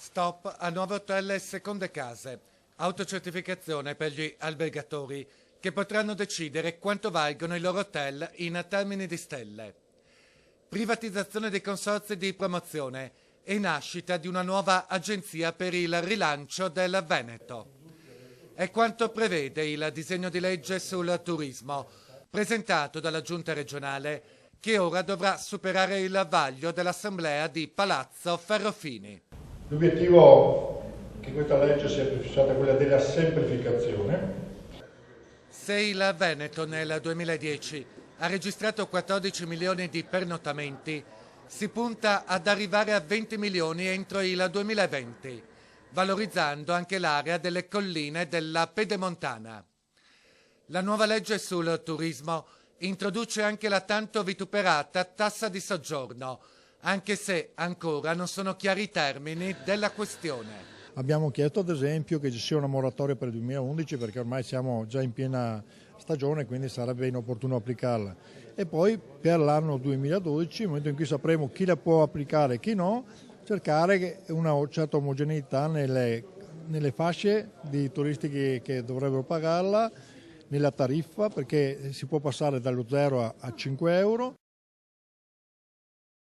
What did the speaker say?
Stop a nuovi hotel e seconde case. Autocertificazione per gli albergatori che potranno decidere quanto valgono i loro hotel in termini di stelle. Privatizzazione dei consorzi di promozione e nascita di una nuova agenzia per il rilancio del Veneto. È quanto prevede il disegno di legge sul turismo, presentato dalla Giunta regionale, che ora dovrà superare il vaglio dell'Assemblea di Palazzo Ferrofini. L'obiettivo che questa legge sia prefissata è quella della semplificazione. Se il Veneto nel 2010 ha registrato 14 milioni di pernottamenti, si punta ad arrivare a 20 milioni entro il 2020, valorizzando anche l'area delle colline della Pedemontana. La nuova legge sul turismo introduce anche la tanto vituperata tassa di soggiorno, anche se ancora non sono chiari i termini della questione. Abbiamo chiesto ad esempio che ci sia una moratoria per il 2011 perché ormai siamo già in piena stagione, quindi sarebbe inopportuno applicarla. E poi per l'anno 2012, nel momento in cui sapremo chi la può applicare e chi no, cercare una certa omogeneità nelle fasce di turisti che dovrebbero pagarla, nella tariffa, perché si può passare dallo 0 a 5 euro.